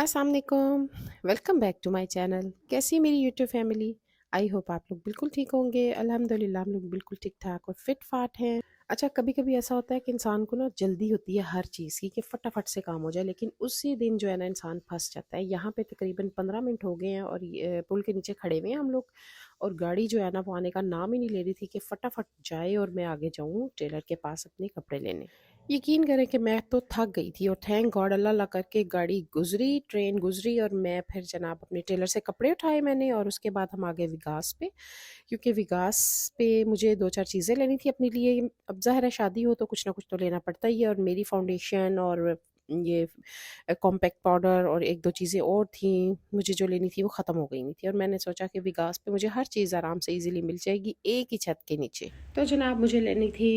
अस्सलाम वालेकुम। Welcome back to my channel. कैसी है मेरी यूट्यूब फैमिली? आई होप आप लोग बिल्कुल ठीक होंगे। अल्हम्दुलिल्लाह हम लोग बिल्कुल ठीक ठाक और फिट फाट हैं। अच्छा, कभी कभी ऐसा होता है कि इंसान को ना जल्दी होती है हर चीज़ की कि फटाफट से काम हो जाए, लेकिन उसी दिन जो है ना इंसान फंस जाता है। यहाँ पे तकरीबन 15 मिनट हो गए हैं और पुल के नीचे खड़े हुए हैं हम लोग, और गाड़ी जो है ना वो आने का नाम ही नहीं ले रही थी कि फटाफट जाए और मैं आगे जाऊँ टेलर के पास अपने कपड़े लेने। यकीन करें कि मैं तो थक गई थी, और थैंक गॉड अल्लाह अल्लाह करके गाड़ी गुजरी, ट्रेन गुजरी, और मैं फिर जनाब अपने टेलर से कपड़े उठाए मैंने, और उसके बाद हम आ गए विकास पे। क्योंकि विकास पे मुझे दो चार चीज़ें लेनी थी अपने लिए। अब ज़ाहिर है शादी हो तो कुछ ना कुछ तो लेना पड़ता ही है, और मेरी फाउंडेशन और ये कॉम्पैक्ट पाउडर और एक दो चीज़ें और थी मुझे जो लेनी थी वो ख़त्म हो गई नहीं थी, और मैंने सोचा कि विकास पे मुझे हर चीज़ आराम से इजीली मिल जाएगी एक ही छत के नीचे। तो जनाब मुझे लेनी थी,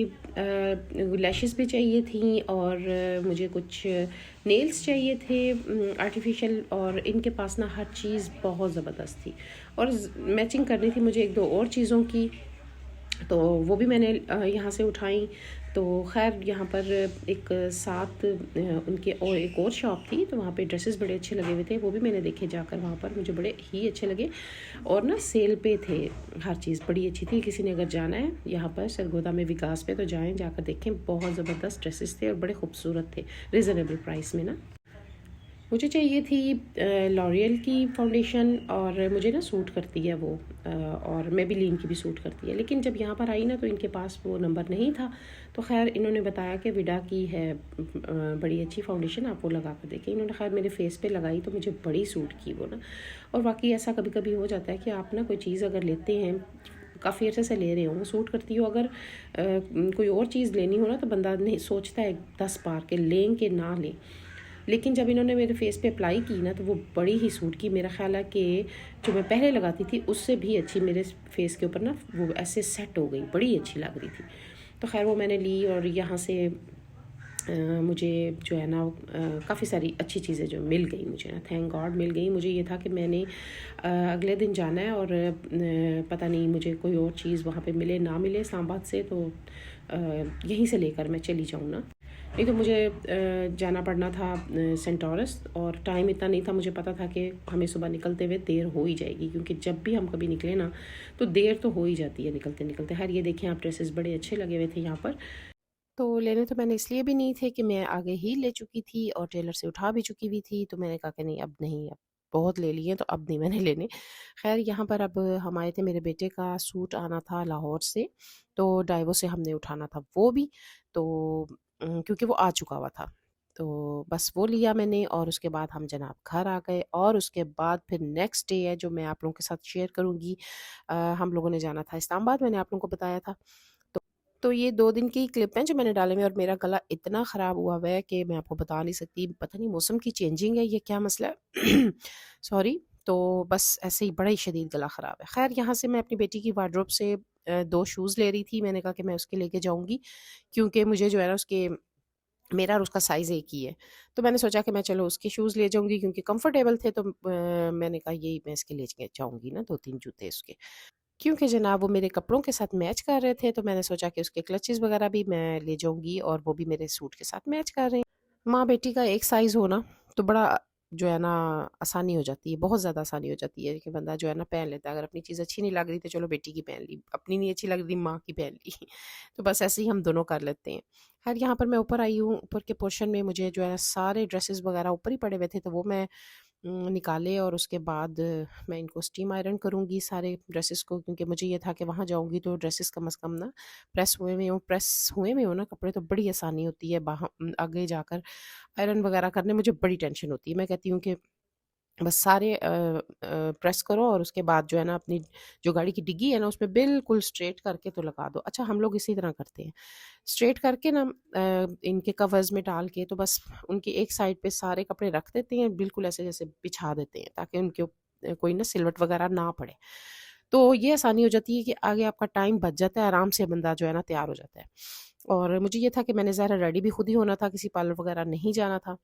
लैशेस भी चाहिए थी, और मुझे कुछ नेल्स चाहिए थे आर्टिफिशियल, और इनके पास ना हर चीज़ बहुत ज़बरदस्त थी, और मैचिंग करनी थी मुझे एक दो और चीज़ों की। तो वो भी मैंने यहाँ से उठाई। तो खैर यहाँ पर एक साथ उनके और एक और शॉप थी, तो वहाँ पे ड्रेसेस बड़े अच्छे लगे हुए थे, वो भी मैंने देखे जाकर वहाँ पर, मुझे बड़े ही अच्छे लगे, और ना सेल पे थे। हर चीज़ बड़ी अच्छी थी। किसी ने अगर जाना है यहाँ पर सरगोदा में विकास पे तो जाएं, जाकर देखें, बहुत ज़बरदस्त ड्रेसेस थे और बड़े खूबसूरत थे रिजनेबल प्राइस में ना। मुझे चाहिए थी लॉरियल की फाउंडेशन, और मुझे ना सूट करती है वो, और मेबेलिन की भी सूट करती है, लेकिन जब यहाँ पर आई ना तो इनके पास वो नंबर नहीं था। तो खैर इन्होंने बताया कि विडा की है बड़ी अच्छी फाउंडेशन, आप वो लगा कर देखें। इन्होंने खैर मेरे फेस पे लगाई तो मुझे बड़ी सूट की वो ना। और वाकई ऐसा कभी कभी हो जाता है कि आप ना कोई चीज़ अगर लेते हैं, काफ़ी अर्से से ले रहे हो, वो सूट करती हो, अगर कोई और चीज़ लेनी हो ना तो बंदा नहीं सोचता है 10 बार के लें कि ना लें। लेकिन जब इन्होंने मेरे फेस पे अप्लाई की ना तो वो बड़ी ही सूट की। मेरा ख्याल है कि जो मैं पहले लगाती थी उससे भी अच्छी मेरे फेस के ऊपर ना वो ऐसे सेट हो गई, बड़ी अच्छी लग रही थी। तो खैर वो मैंने ली, और यहाँ से मुझे जो है ना काफ़ी सारी अच्छी चीज़ें जो मिल गई मुझे ना, थैंक गॉड मिल गई। मुझे ये था कि मैंने अगले दिन जाना है, और पता नहीं मुझे कोई और चीज़ वहाँ पे मिले ना मिले इस्लामाबाद से, तो यहीं से लेकर मैं चली जाऊँ ना। नहीं तो मुझे जाना पड़ना था सेंटोरस, और टाइम इतना नहीं था। मुझे पता था कि हमें सुबह निकलते हुए देर हो ही जाएगी, क्योंकि जब भी हम कभी निकले ना तो देर तो हो ही जाती है निकलते निकलते। खैर ये देखें आप, ड्रेसेस बड़े अच्छे लगे हुए थे यहाँ पर। तो लेने तो मैंने इसलिए भी नहीं थे कि मैं आगे ही ले चुकी थी और टेलर से उठा भी चुकी हुई थी, तो मैंने कहा कि नहीं अब नहीं, अब बहुत ले लिए तो अब नहीं मैंने लेने। खैर यहाँ पर अब हम आए थे, मेरे बेटे का सूट आना था लाहौर से, तो डाइवो से हमने उठाना था वो भी। तो क्योंकि वो आ चुका हुआ था, तो बस वो लिया मैंने, और उसके बाद हम जनाब घर आ गए, और उसके बाद फिर नेक्स्ट डे है जो मैं आप लोगों के साथ शेयर करूँगी। हम लोगों ने जाना था इस्लामाबाद, मैंने आप लोगों को बताया था। तो ये 2 दिन की क्लिप हैं जो मैंने डाले हुए हैं, और मेरा गला इतना ख़राब हुआ हुआ है कि मैं आपको बता नहीं सकती। पता नहीं मौसम की चेंजिंग है, ये क्या मसला है? सॉरी। तो बस ऐसे ही बड़ा ही शदीद गला ख़राब है। ख़ैर यहाँ से मैं अपनी बेटी की वार्डरोब से 2 शूज़ ले रही थी। मैंने कहा कि मैं उसके लेके जाऊँगी, क्योंकि मुझे जो है ना उसके, मेरा और उसका साइज़ एक ही है। तो मैंने सोचा कि मैं चलो उसके शूज़ ले जाऊँगी, क्योंकि कंफर्टेबल थे, तो मैंने कहा यही मैं इसके लेके जाऊँगी ना 2-3 जूते उसके। क्योंकि जनाब वो मेरे कपड़ों के साथ मैच कर रहे थे, तो मैंने सोचा कि उसके क्लचेस वगैरह भी मैं ले जाऊँगी, और वो भी मेरे सूट के साथ मैच कर रहे हैं। माँ-बेटी का एक साइज़ हो ना, तो बड़ा जो है ना आसानी हो जाती है, बहुत ज़्यादा आसानी हो जाती है कि बंदा जो है ना पहन लेता है। अगर अपनी चीज़ अच्छी नहीं लग रही तो चलो बेटी की पहन ली, अपनी नहीं अच्छी लग रही माँ की पहन ली। तो बस ऐसे ही हम दोनों कर लेते हैं। खैर यहाँ पर मैं ऊपर आई हूँ, ऊपर के पोर्शन में मुझे जो है सारे ड्रेसेस वगैरह ऊपर ही पड़े हुए थे, तो वो मैं निकाले, और उसके बाद मैं इनको स्टीम आयरन करूँगी सारे ड्रेसेस को, क्योंकि मुझे ये था कि वहाँ जाऊँगी तो ड्रेसेस कम से कम ना प्रेस हुए में हो ना कपड़े, तो बड़ी आसानी होती है आगे जाकर आयरन वगैरह करने। मुझे बड़ी टेंशन होती है, मैं कहती हूँ कि बस सारे प्रेस करो, और उसके बाद जो है ना अपनी जो गाड़ी की डिग्गी है ना उसमें बिल्कुल स्ट्रेट करके तो लगा दो। अच्छा, हम लोग इसी तरह करते हैं, स्ट्रेट करके ना इनके कवर्स में डाल के, तो बस उनकी एक साइड पे सारे कपड़े रख देते हैं, बिल्कुल ऐसे जैसे बिछा देते हैं, ताकि उनके कोई ना सिलवट वगैरह ना पड़े। तो ये आसानी हो जाती है कि आगे आपका टाइम बच जाता है, आराम से बंदा जो है ना तैयार हो जाता है। और मुझे ये था कि मैंने ज़रा रेडी भी खुद ही होना था, किसी पार्लर वगैरह नहीं जाना था,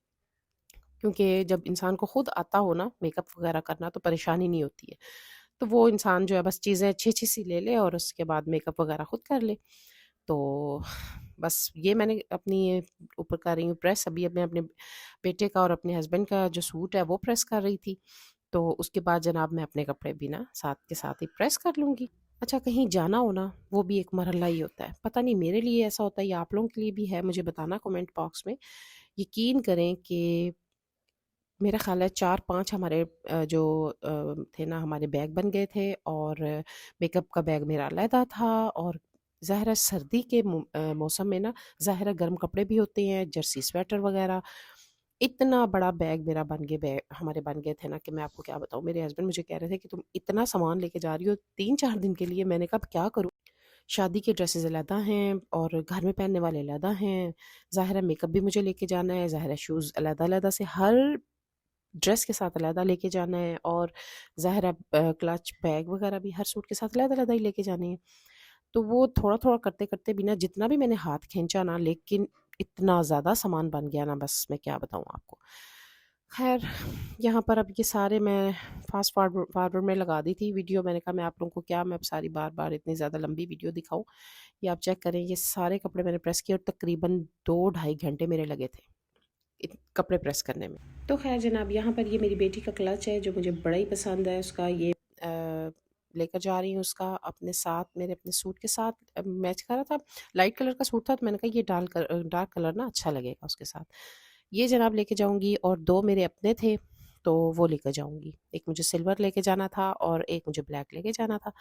क्योंकि जब इंसान को खुद आता हो ना मेकअप वगैरह करना तो परेशानी नहीं होती है। तो वो इंसान जो है बस चीज़ें अच्छी-अच्छी सी ले ले, और उसके बाद मेकअप वगैरह खुद कर ले। तो बस ये मैंने अपनी ऊपर कर रही हूँ प्रेस। अभी मैं अपने बेटे का और अपने हस्बैंड का जो सूट है वो प्रेस कर रही थी। तो उसके बाद जनाब मैं अपने कपड़े भी ना साथ के साथ ही प्रेस कर लूँगी। अच्छा, कहीं जाना हो ना, वो भी एक मरहला ही होता है। पता नहीं मेरे लिए ऐसा होता है या आप लोगों के लिए भी है, मुझे बताना कमेंट बॉक्स में। यकीन करें कि मेरा ख़्याल है 4-5 हमारे जो थे ना, हमारे बैग बन गए थे, और मेकअप का बैग मेरा अलहदा था। और ज़ाहिर है सर्दी के मौसम में ना, ज़ाहिर है गर्म कपड़े भी होते हैं, जर्सी स्वेटर वग़ैरह। इतना बड़ा बैग मेरा बन गए, हमारे बन गए थे ना कि मैं आपको क्या बताऊँ। मेरे हस्बैंड मुझे कह रहे थे कि तुम इतना सामान लेके जा रही हो 3-4 दिन के लिए। मैंने कहा अब क्या करूँ? शादी के ड्रेसेस अलहदा हैं और घर में पहनने वाले अलहदा हैं। ज़ाहिर है मेकअप भी मुझे लेके जाना है, ज़ाहिर है शूज़ अलहदा-अलहदा से हर ड्रेस के साथ अलहदा लेके जाना है, और ज़ाहिर है क्लच बैग वगैरह भी हर सूट के साथ अलहदा-अलहदा ही लेके जाने हैं। तो वो थोड़ा-थोड़ा करते-करते भी ना, जितना भी मैंने हाथ खींचा ना, लेकिन इतना ज़्यादा सामान बन गया ना, बस मैं क्या बताऊँ आपको। ख़ैर, यहाँ पर अब ये सारे मैं फ़ास्ट फॉरवर्ड में लगा दी थी वीडियो। मैंने कहा मैं आप लोगों को क्या मैं अब सारी बार-बार इतनी ज़्यादा लंबी वीडियो दिखाऊँ। ये आप चेक करें, ये सारे कपड़े मैंने प्रेस किए और तकरीबन 2 ढाई घंटे मेरे लगे थे कपड़े प्रेस करने में। तो खैर जनाब, यहाँ पर ये मेरी बेटी का क्लच है जो मुझे बड़ा ही पसंद है। उसका ये लेकर जा रही हूँ उसका अपने साथ, मेरे अपने सूट के साथ मैच कर रहा था। लाइट कलर का सूट था, तो मैंने कहा ये डार्क कलर ना अच्छा लगेगा उसके साथ। ये जनाब लेके जाऊँगी, और 2 मेरे अपने थे, तो वो लेकर जाऊँगी। एक मुझे सिल्वर लेके जाना था और एक मुझे ब्लैक लेके जाना था।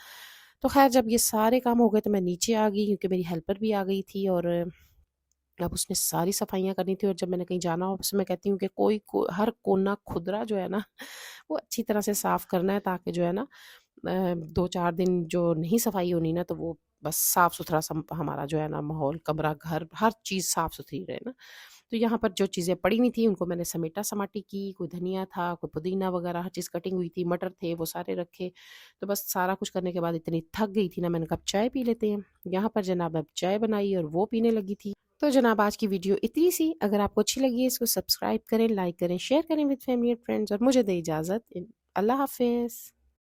तो खैर जब ये सारे काम हो गए तो मैं नीचे आ गई, क्योंकि मेरी हेल्पर भी आ गई थी, और अब उसने सारी सफाइयाँ करनी थी। और जब मैंने कहीं जाना हो, उसमें मैं कहती हूँ कि हर कोना खुदरा जो है ना, वो अच्छी तरह से साफ़ करना है, ताकि जो है ना 2-4 दिन जो नहीं सफाई होनी ना, तो वो बस साफ़-सुथरा हमारा जो है ना माहौल, कमरा, घर, हर चीज़ साफ़-सुथरी रहे ना। तो यहाँ पर जो चीज़ें पड़ी हुई थी उनको मैंने समेटा-समाटी की, कोई धनिया था, कोई पुदीना वगैरह हर चीज़ कटिंग हुई थी, मटर थे वो सारे रखे। तो बस सारा कुछ करने के बाद इतनी थक गई थी ना, मैंने कहा अब चाय पी लेते हैं। यहाँ पर जनाब अब चाय बनाई और वो पीने लगी थी। तो जनाब आज की वीडियो इतनी सी। अगर आपको अच्छी लगी है, इसको सब्सक्राइब करें, लाइक करें, शेयर करें विद फैमिली एंड फ्रेंड्स, और मुझे दें इजाज़त। अल्लाह हाफ़िज़।